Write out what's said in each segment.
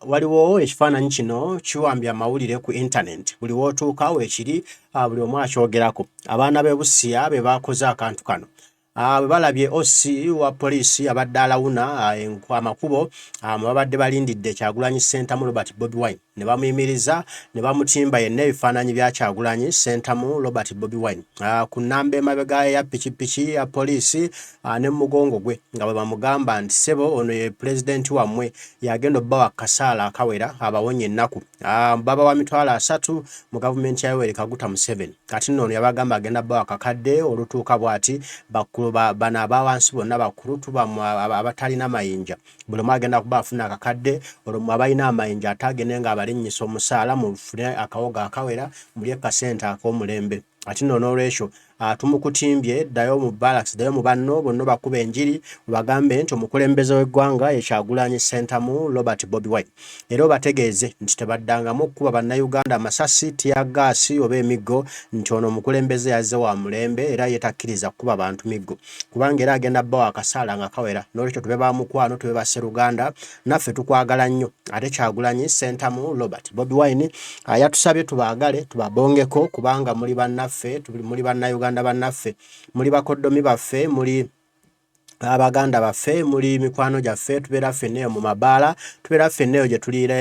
Waliwo ekifaananyi kino kiwambya amawulire ku internet buli wootuukawo ekiri buli omu akyogerako. Abaana b'e Busia be baakoze akantu kano. Bwe balabye OC wa poliisi abadde alawuna amakubo babadde balindidde Kyagulanyi Ssentamu Robert Bobi Wine ne bamuyimiriza ne bamutimba yenna ebifaananyi bya Kyagulanyi Ssentamu Robert Bobi Wine ku nnamba emabega ya ppikipiki ya poliisi ne mugongo gwe nga bwe bamugamba nti ssebo ono ye pulezidenti wammwe yagenda obbawa akasaala akawera abawonye ennaku baba wa mitwalo 3 mu gavumenti ya Yoweri Kaguta Museveni kati nno ono yabagamba agenda bbawa kakadde olutuuka bw'ati bakulu bano abawansi bonna bakulu tuba abatalina mayinja buli omu agenda kuba afuna akakadde olwo abalina amayinja atagende nga abalinnyisa omusaala mufune akawoga akawera muli akasente ak'omulembe ati nno n'olwekyo tumukutimbye ddayo mu barracks ddayo mu banno bonna bakuba enjiri bagambe nti omukulembeze w'eggwanga ye Kyagulanyi Ssentamu Robert Bobi Wine era obategeeze nti tebaddangamu okukuba bannayuganda amasasi tiyaggaasi oba emiggo nti ono omukulembeze yazze wa mulembe era yeetakkiriza kukuba bantu miggo kubanga era agenda bbawa akasaala nga kawera n'olwekyo tube ba mukwano tube ba sseruganda naffe tukwagala nnyo ate Kyagulanyi Ssentamu Robert Bobi Wine yatusabye tubaagale tubabongeko kubanga muli bannaffe muli bannayuganda bannaffe muli bakoddomi baffe muli abaganda baffe muli mikwano gyaffe tubeera ffenna eyo mu mabaala tubeera ffenna eyo gye tuliira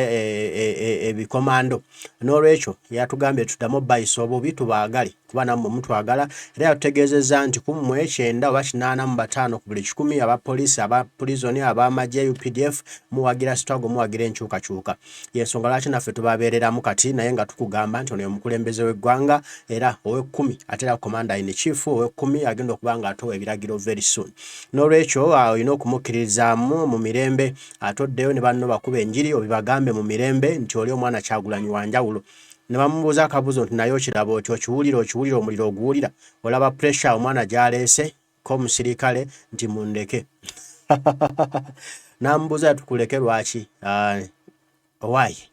ebikomando n'olwekyo yatugambye tuddamu bayisa obubi tubaagale kuba nammwe mutwagala era yatutegeezezza nti ku mmwe 9 oba 85 ku buli 100 abapoliisi abapurizoni ab'amagye UPDF muwagira struggle muwagira enkyukakyuka y'ensonga lwaki naffe tubabeereramu kati naye nga tukugamba nti ono ye mukulembeze w'eggwanga era ow'e10 ate era commander in chief ow'e10 agenda okuba nga atowa ebiragiro very soon n'olwekyo olina okumukkiririzaamu mu mirembe atoddeyo ne banno bakuba enjiri obibagambe mu mirembe nti oli omwana Kyagulanyi wa njawulo ne bamubuuza akabuzo nti naye okiraba oti okiwulira omuliro oguwulira olaba pressure omwana gy'aleese ko omusirikale nti mundeke n'amubuuza tukuleke lwaki owaaye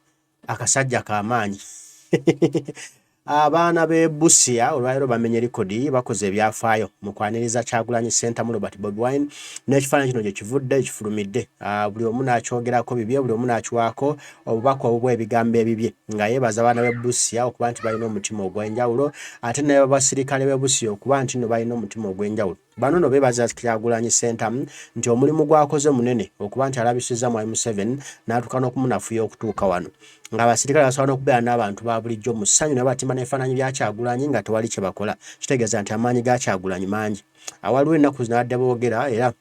akasajja k'amaanyi abaana b'e Busia olwaleero bamenye likodi bakoze ebyafaayo mu kwaniriza Kyagulanyi Ssentamu Robert Bobi Wine n'ekifaananyi kino gye kivudde kifulumidde buli omu n'akyogerako bibye buli omu n'akiwaako obubaka obubwa ebigambo ebibye nga yeebaza abaana b'e Busia okuba nti balina omutima ogw'enjawulo ate ne basirikale b'e Busia okuba nti no balina omutima ogw'enjawulo bano no beebaza Kyagulanyi Ssentamu nti omulimu gwakoze munene okuba nti alabisizza mu Museveni n'atuuka n'okumunafuya okutuuka wano ng'abasirikale basobola n'okubeera n'abantu ba bulijjo mu ssanyu ne batimba n'ebifaananyi bya Kyagulanyi nga tewali kye bakola kitegeeza nti amaanyi ga Kyagulanyi mangi awaliwo ennaku zinabadde boogera era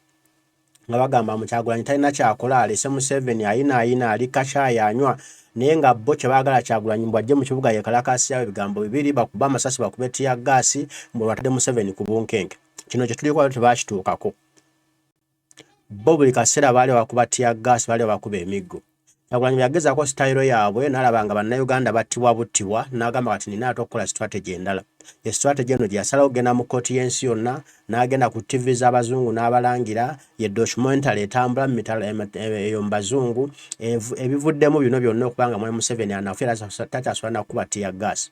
nga bagamba mu Kyagulanyi talina kyakola alese Museveni ayina ali kacaayi anywa naye nga bo kye baagala Kyagulanyi bw'ajje mu kibuga yeekalakaasiyawo ebigambo bibiri bakuba amasasi bakube tiyaggaasi mbu batadde Museveni ku bunkenke kino kye tuliko tebakituukako bo buli kaseera baali bakuba tiyaggaasi baali bakuba emiggo Kyagulanyi yagezaako sitayiro yaabwe n'alaba nga bannayuganda battibwa buttibwa n'agamba kati nina ate okukola strategy endala strategy eno gye yasalawo okugenda mu kkooti y'ensi yonna n'agenda ku TV z'abazungu n'abalangira ye documentary etambula eyo mu bazungu ebivuddemu bino byonna okubanga mwami Museveni anafu era takyasobola nakuba tiyaggaasi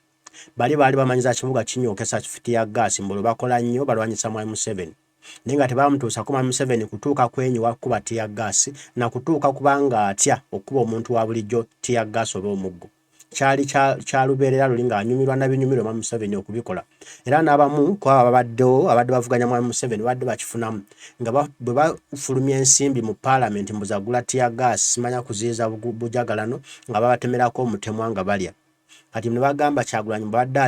baali bamanyiza kibuga kinyookesa tiyaggaasi mbu bakola nnyo balwanyisa mwami Museveni naye nga tebamutuusako mwami Museveni kutuuka kwenyiwa kuba tiyaggaasi na kutuuka kubanga atya okuba omuntu wa bulijjo tiyaggaasi oba omuggo kyali kyalubeerera luli ng'anyumirwa na binyumirwa mwami Museveni okubikola era n'abamu ku abadde bavuganya mwami Museveni badde bakifunamu nga bwe bafulumya ensimbi mu paalamenti mbuzagula tiyaggaasi simanya kuziyiza bujagalano nga babatemerako omutemwa nga balya kati ne bagamba Kyagulanyi mbadde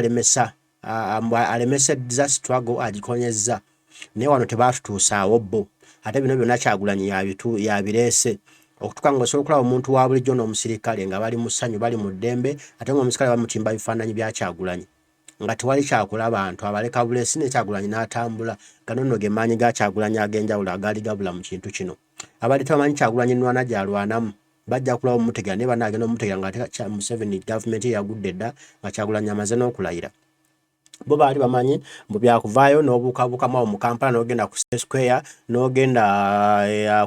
alemesezza struggle agikonyezza naye wano tebaatutuusaawo bo ate bino byonna Kyagulanyi yabireese okutuuka ng'osobola okulaba omuntu wa bulijjo n'omusirikale nga bali mu ssanyu bali mu ddembe ate ng'omusirikale bamutimba bifaananyi bya Kyagulanyi nga tewali kyakola abantu abaleka buleesi ne Kyagulanyi n'atambula gano nno ge maanyi ga Kyagulanyi ag'enjawulo agaali gabula mu kintu kino abadde tebamanyi Kyagulanyi nnwana gy'alwanamu bajja kulaba omutegera naye banaagenda omutegera nga Museveni gavumenti yagudde dda nga Kyagulanyi amaze n'okulayira bo baali bamanyi mbu byakuvaayo n'obuukabuukamu awo mu Kampala n'ogenda ku Square n'ogenda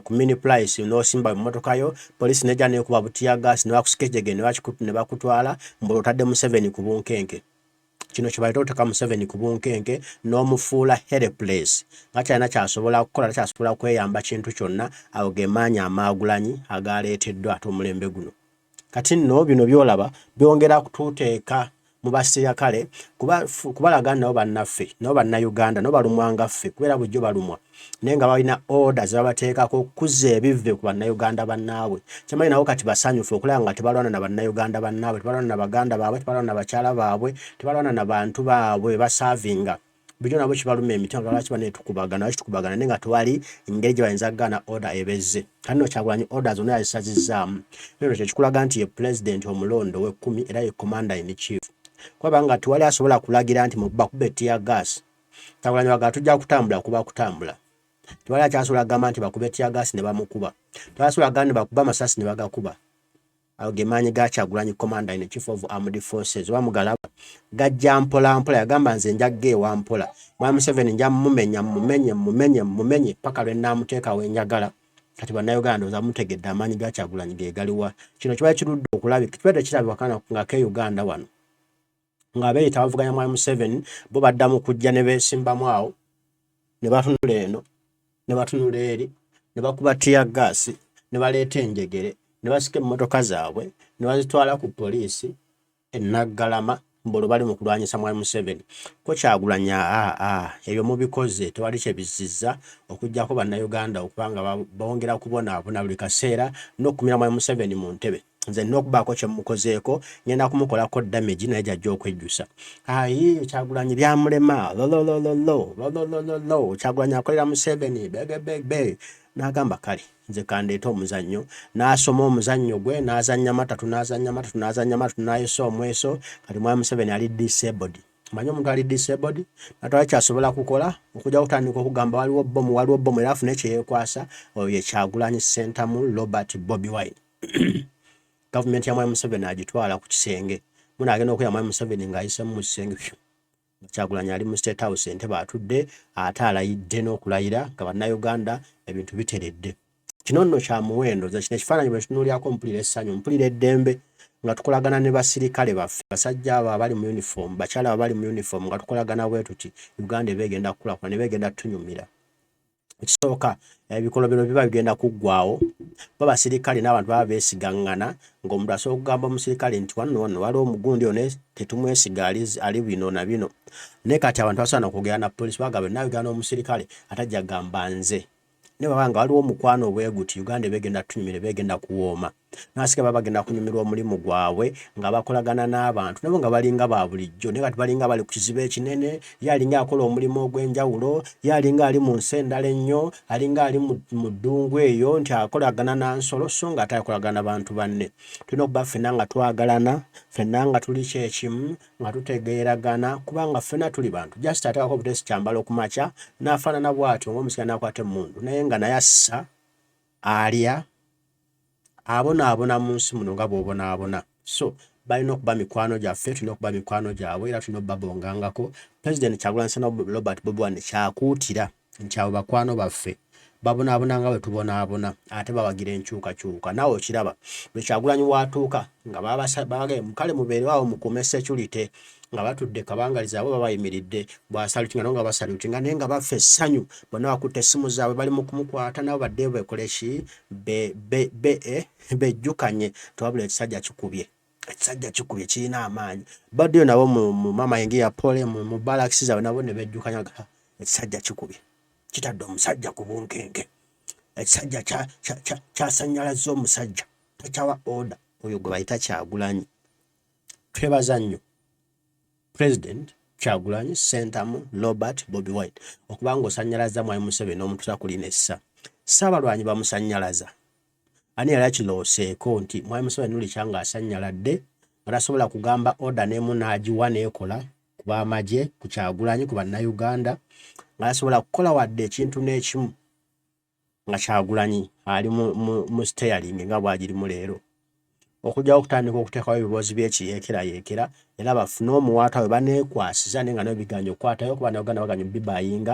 ku mini price n'osimba emmotoka yo poliisi nejja neekuba butiyaggaasi ne bakusikejege ne bakutwala mbu otadde Museveni ku bunkenke kino kye bayita oteka Museveni ku bunkenke n'omufuula helpless nga kyalina kyasobola kukola takyasobola kweyamba kintu kyonna awo ge maanyi Amagulanyi agaleeteddwa ate omulembe guno kati nno bino byolaba byongera kututeeka mu basirikale kubalaga nabo bannaffe nabo bannayuganda nabo balumwanga ffe kubeera bujjo balumwa naye nga balina order zebabateekako okuzza ebivve ku bannayuganda bannaabwe kyamanyi nabo kati basanyufu okulaba nga tebalwana na bannayuganda bannaabwe tebalwana na baganda baabwe tebalwana na bakyala baabwe tebalwana na bantu baabwe basaavinga bijjo nabo kibaluma emitima nga lwaki baneetukubagana lwaki tukubagana naye nga tewali engeri gye bayinza kugana order ebezze kati no Kyagulanyi order zonna yazisazizaamu lero kyekikulaga nti ye pulezidenti omulondo w'ekkumi era ye commander in chief kwabanga tewali asobola kulagira nti bakube tear gas Kyagulanyi waga tujja kutambula kuba kutambula tewali akyasobola kugamba nti bakube tear gas ne bamukuba tewali asobola kugamba nti bakuba amasasi ne bagakuba ago ge maanyi ga Kyagulanyi commander in chief of armed forces bamugalaba gajja mpola mpola yagamba nze njagge ewa mpola Mwami Museveni nja mumenye paka lwe naamuteeka wenjagala kati bannayuganda oza mutegedde amaanyi ga Kyagulanyi ge galiwa kino kiba kirudde okulabika kibadde kirabibwa kana nga ke Uganda wano nga beeyita bavuganya Mwami Museveni bo baddamu kujja ne beesimbamu awo ne batunula eno ne batunula eri ne bakuba tear gas ne baleeta enjegere ne basika emmotoka zaabwe ne bazitwala ku poliisi Naggalama mbolo bali mu kulwanyisa Mwami Museveni ko Kyagulanyi ebyo mubikoze tewali kye bizizza okujjako bannayuganda okubanga bongera kubonaabona buli kaseera n'okumira Mwami Museveni mu ntebe nze n'okubaako kye mukozeeko ngenda kumukolako damage naye gy'ajja okwejjusa Kyagulanyi byamulema Kyagulanyi akolera Museveni bebe n'agamba kale nze kandeeta omuzannyo n'asoma omuzannyo gwe n'azannya matatu n'ayesa omweso kati Mwami Museveni ali disabled manyi omuntu ali disabled natwala kyasobola kukola okujja kutandika okugamba waliwo bomu era afune kye yeekwasa oyo ye Kyagulanyi Sentamu Robert Bobi Wine gavumenti ya Mwami Museveni agitwala ku kisenge muna agenda okuya Mwami Museveni ng'ayisemu mu kisenge Kyagulanyi ali mu State House entebe atudde ate alayidde n'okulayira nga bannayuganda ebintu biteredde kino nno kya muwendo ze kino ekifaananyi bwe tunuulyako mpulira essanyu mpulira eddembe nga tukolagana ne basirikale baffe basajja abo abali mu uniform bakyala abali mu uniform nga tukolagana bwe tuti Uganda ebegenda kukulakula ne begenda tunyumira ekisooka ebikolobero biba bigenda kuggwaawo basirikale n'abantu baba beesigaŋŋana ng'omuntu asobola okugamba omusirikale nti wano waliwo omugundi one tetumwesiga ali bino na bino naye kati abantu basobola nokwogera na poliisi bagamba nayogera n'omusirikale atajja gamba nze ne baba nga waliwo omukwano obweguti Uganda ebegenda tunyumira begenda kuwooma n'asika baba bagenda kunyumirwa omulimu gwabwe nga bakolagana n'abantu nabo nga balinga ba bulijjo naye kati balinga bali ku kizibu ekinene ye alinga akola omulimu ogw'enjawulo ye alinga ali mu nsi endala ennyo alinga ali mu ddungu eyo nti akolagana na nsolo so nga ate akolagana bantu banne tulina okuba ffenna nga twagalana ffenna nga tuli kyekimu nga tutegeeragana kubanga ffenna tuli bantu just ateekako obutesi kyambala okumakya n'afaanana bw'atyo ng'omusika n'akwata emmundu naye nga naye assa alya abonaabona mu nsi muno nga bw'obonaabona so balina okuba mikwano gyaffe tulina okuba mikwano gyabwe era tulina obbabongangako Pulezidenti Kyagulanyi Ssentamu Robert Bobi Wine kyakuutira nti abo bakwano baffe babonaabona nga bwe tubonaabona ate bawagira enkyukakyuka naawe okiraba buli Kyagulanyi waatuuka nga babagambye kale mubeerewo mukuume security nga batudde kabangaliza abo babayimiridde bwasalutinga nabo nga basalutinga naye nga baffe essanyu bonna bakutte essimu zaabwe bali mu kumukwata nabo badde beekole ki bejjukanye tewabula ekisajja kikubye kirina amaanyi baddeyo nabo mu mama yengi ya pole mu balakisi zaabwe nabo ne bejjukanya ekisajja kikubye kitadde omusajja ku bunkenke ekisajja kyasannyalaza omusajja takyawa order oyo gwe bayita Kyagulanyi twebaza nnyo President Kyagulanyi Ssentamu Robert Bobi Wine okubanga osannyalaza Mwami Museveni n'omuntu takulina essa Ssaabalwanyi bamusannyalaza ani yali akirooseeko nti Mwami Museveni nuli kyanga asanyaladde nga tasobola kugamba order n'emu n'agiwa n'ekola ku b'amagye ku Kyagulanyi ku bannayuganda nga tasobola kukola wadde ekintu n'ekimu nga Kyagulanyi ali mu steering nga bw'agirimu leero okujjawo okutandika okuteekawo ebiboozi by'ekiyeekerayeekera era bafune omuwaata we baneekwasiza naye nga nabo biganya okukwatayo kuba Uganda baganya bibayinga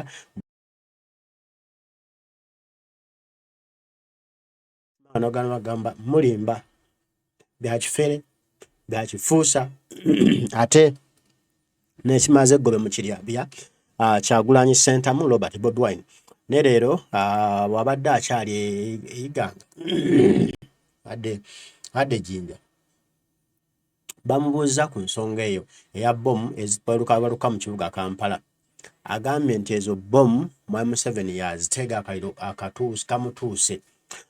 banogana bagamba mulimba byakifere byakifuusa ate n'ekimaze eggobe mu kiryabya Kyagulanyi Ssentamu Robert Bobi Wine ne leero bw'abadde akyali eyiganga adde jinja bamubuuza ku nsonga eyo eya bbomu ezibaluka mu kibuga Kampala. Agambye nti ezo bbomu Mwai Museveni yazitega akaliro kamutuuse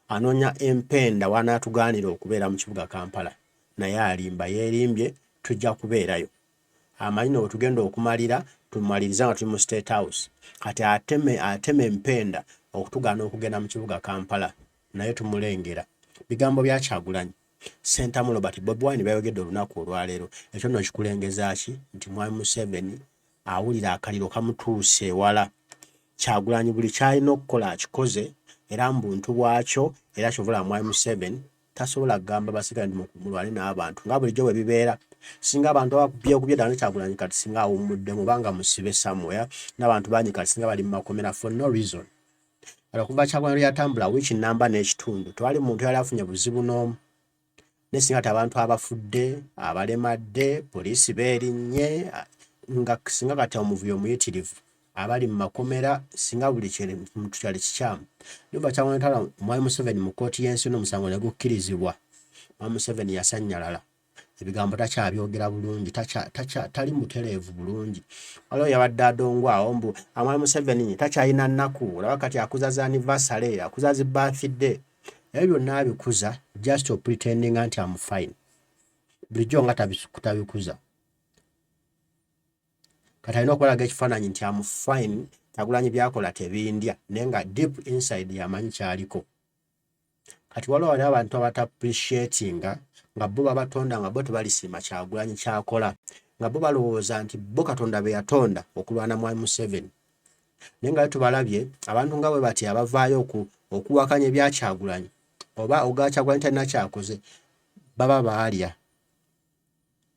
anoonya empenda wanaatugaanira okubeera mu kibuga Kampala naye alimba yeerimbye tujja kubeerayo. Amanyi no tugenda okumalira tumaliriza nga tuli mu State House kati ateme empenda okutugaana okugenda mu kibuga Kampala naye tumulengera. Bigambo bya Kyagulanyi. Sentamu Robert Bobi Wine bayogedde olunaku olwaleero ekyo nno kikulengeza ki nti Mwai Museveni awulira akaliro kamutuuse ewala. Kyagulanyi buli kyalina okukola akikoze era mbuntu bwakyo era kyovula Mwai Museveni tasobola kugamba basigale ndi mulwane n'abantu nga bulijjo bwe bibeera. Singa abantu ababyekubye ddala ne Kyagulanyi kati singa awummudde mubanga musibe somewhere n'abantu bangi kati singa bali mu makomera for no reason. Okuva Kyagulanyi yatambula wiiki nnamba n'ekitundu tewali muntu yali afunye buzibu n'omu. Ne singa ati abantu abafudde abalemadde poliisi beerinnye nga singa kati omuvuyo omuyitirivu abali mu makomera singa buli muntu kyali kikyamu. Nyumba Kyagulanyi tala Mwai Museveni mu kkooti y'ensi n'omusango ne gukkirizibwa. Mwai Museveni yasannyalala. Ebigambo takyabyogera bulungi tali mutereevu bulungi. Waliwo yabadde adongwawo mbu Mwai Museveni takyalina nnaku olaba kati akuza za anniversary akuza zi birthday. Ebyo byonna abikuza just to pretending nti I'm fine. Bulijjo nga tabikuza. Kati alina okulaga ekifaananyi nti I'm fine Kyagulanyi byakola tebindya naye nga deep inside yamanyi kyaliko. Kati waliwo abantu abata-appreciatinga nga bo babatonda nga bo tebalisiima Kyagulanyi kyakola nga bo balowooza nti bo Katonda be yatonda okulwana Mwai Museveni. Naye nga tubalabye abantu nga bwe bati abavaayo okuwakanya ebya Kyagulanyi oba oga Kyagulanyi talina kyakoze baba baalya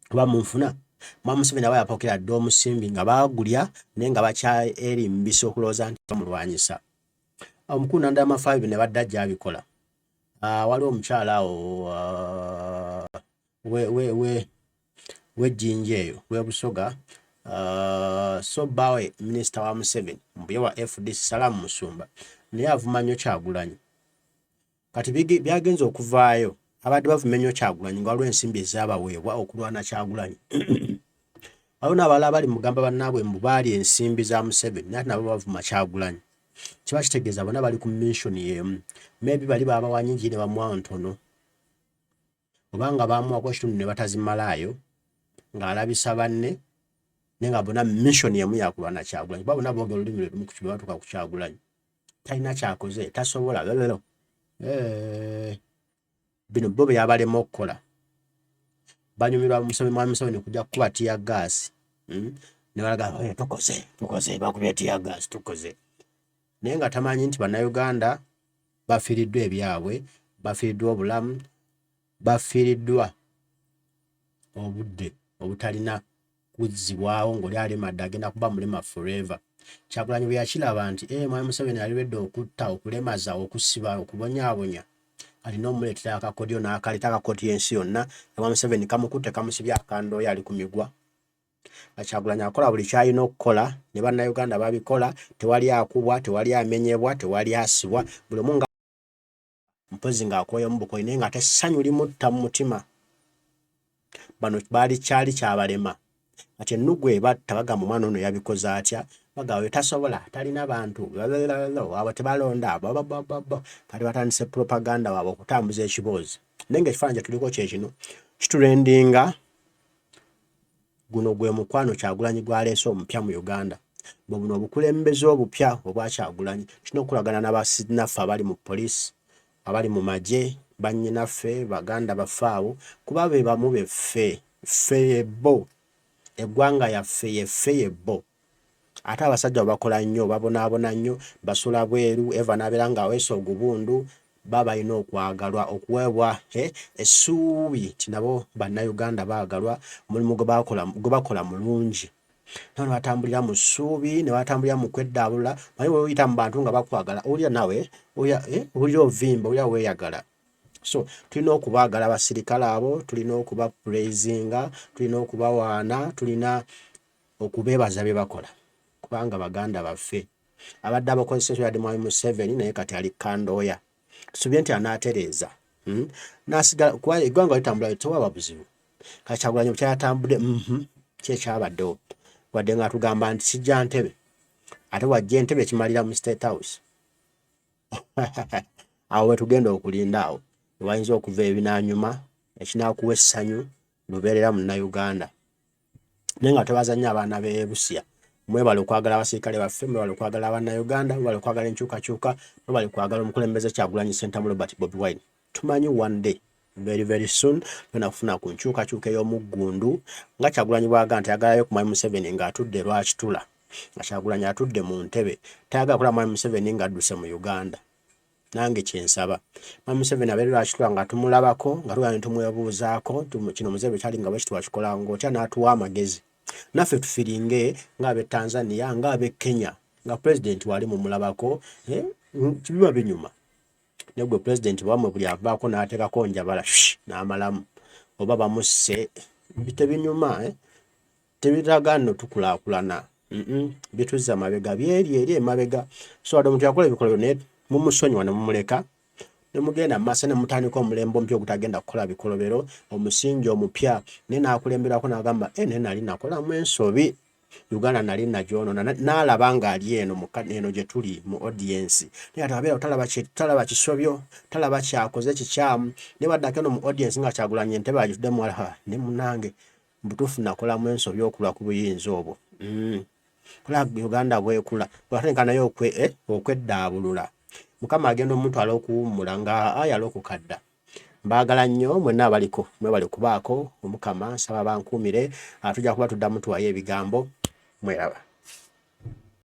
kuba munfuna. Mwai Museveni aba yapokera dda omusimbi nga baagulya naye nga bakyaerimbisa okulowooza nti bamulwanyisa. Omukulu Nandama 5 ne badda gy'abikola. Waliwo omukyala awo w'ejjinja eyo w'e Busoga so bawe minisita wa Museveni mbuye wa FDC Salamu Musumba naye avuma nnyo Kyagulanyi. Kati byagenze okuvaayo abadde bavuma ennyo Kyagulanyi nga waliwo ensimbi ezaabaweebwa okulwana Kyagulanyi. Waliwo n'abalala abali mugamba bannaabwe mbu baali ensimbi za Museveni naye nabo bavuma Kyagulanyi. Kiba kitegeeza bonna bali ku mission y'emu. Maybe bali babawa nnyingi ne bamuwa ntono. Obanga baamuwako ekitundu ne batazimalaayo ng'alabisa banne naye nga bonna mission y'emu yakulwana Kyagulanyi. Kuba bonna boogera olulimi lumu ku kibe batuuka ku Kyagulanyi. Talina kyakoze tasobola lololo. Bino bo bye yabalema okukola. Banyumirwa Mwai Museveni kujja kukuba tiya gaasi. Ne balaga tukoze bakubye tiya gaasi tukoze. Naye nga tamanyi nti bannayuganda bafiiriddwa ebyabwe, bafiiriddwa obulamu, bafiiriddwa obudde obutalina kuzzibwawo ng'oli alemadde agenda kuba mulema forever. Kyagulanyi bwe yakiraba nti Mwai Museveni aliredde okutta okulemaza okusiba okubonyaabonya alina omuleetera akakodyo n'akaleeta akakooti y'ensi yonna. Mwai Museveni kamukutte kamusibye akandooyo ali ku migwa. Kyagulanyi akola buli kyalina okukola ne bannayuganda babikola tewali akubwa tewali amenyebwa tewali asibwa buli omu nga mpozi ng'akooya mu bukoyi naye nga tessanyu limutta mu mutima. Bano baali kyali kyabalema kati ennugu ebatta bagamba omwana ono yabikoze atya bagawe tasobola talina bantu abo tebalonda kati batandise propaganda waabwe okutambuza ekiboozi. Naye ng'ekifaananyi kye tuliko kye kino kitulendinga guno gwe mukwano Kyagulanyi gwaleese omupya mu Uganda. Buno obukulembeze obupya obwa Kyagulanyi tulina okulagana n'abasinaffe abali mu poliisi abali mu magye bannyinaffe baganda baffe abo kuba be bamu beffe yebbo eggwanga yaffe yeffe yebbo. Ate abasajja bakola nnyo babonaabona nnyo basula bweru eva n'abeera nga aweesa ogubundu baba balina okwagalwa okuweebwa essuubi ti nabo bannayuganda baagalwa omulimu gwe bakola mulungi. Nano batambulira mu ssuubi ne batambulira mu kweddaabula naye bwe oyita mu bantu nga bakwagala olya nawe olya ovimba olya weeyagala. So tulina okubaagala abasirikale abo tulina okuba praising tulina okubawaana tulina okubeebaza bye bakola kubanga baganda baffe abadde abakozesa ekyo yadde Mwai Museveni naye kati ali kandooya tusubye nti anaatereeza n'asigala kuba eggwanga litambula tewaba buzibu Kyagulanyi kyatambudde kyekyabaddewo wadde nga tugamba nti kijja Ntebe ate wajja Entebbe kimalira mu State House. Awo wetugenda okulinda awo wayinza okuva ebinaanyuma ekinaakuwa essanyu lubeerera Munnayuganda. Naye nga tebazannyo abaana b'e Busia. Mwebale okwagala abasirikale baffe, mwebale okwagala Abannayuganda, mwebale okwagala enkyukakyuka, mwebale okwagala omukulembeze Kyagulanyi Ssentamu Robert Bobi Wine. Tumanyi one day very soon tugenda kufuna ku nkyukakyuka ey'omuggundu nga Kyagulanyi bw'agamba nti ayagalayo ku Mwami Museveni ng'atudde lwakitula. Nga Kyagulanyi atudde mu ntebe tayagala kulaba Mwami Museveni ng'adduse mu Uganda. Nange kyensaba Mwami Museveni abeere lwakitula nga tumulabako nga tugenda ne tumwebuuzaako kino muzeebe kyali nga bwe kitwakikola ng'otya n'atuwa amagezi. Naffe tufiringe ng'ab'e Tanzania ng'ab'e Kenya nga pulezidenti wali mumulabako biba binyuma. Ne gwe pulezidenti bwamwe buli avaako n'ateekako njabala n'amalamu oba bamusse tebinyuma tebiraga nno tukulaakulana bituzza mabega byeri emabega. So wadde omuntu yakola ebikolo naye mumusonyiwa ne mumuleka ne mugenda mu maaso ne mutandika omulembe omupya ogutagenda kukola bikolobero omusingi omupya naye n'akulemberako n'agamba naye nali nakolamu ensobi Uganda nali nagyonoona n'alaba ng'ali eno gye tuli mu audience naye ate abeera talaba kisobyo talaba kyakoze kikyamu naye baddako eno mu audience nga Kyagulanyi Entebbe agituddemu ne munnange butuufu nakolamu ensobi okulwa ku buyinza obwo. Kola Uganda bwekula bwatandika naye okweddaabulula Mukama agenda omutwala okuwummula nga ayala okukadda. Mbaagala nnyo mwenna abaliko mwebale kubaako Omukama nsaba bankuumire tujja kuba tuddamu tuwayo ebigambo mweraba.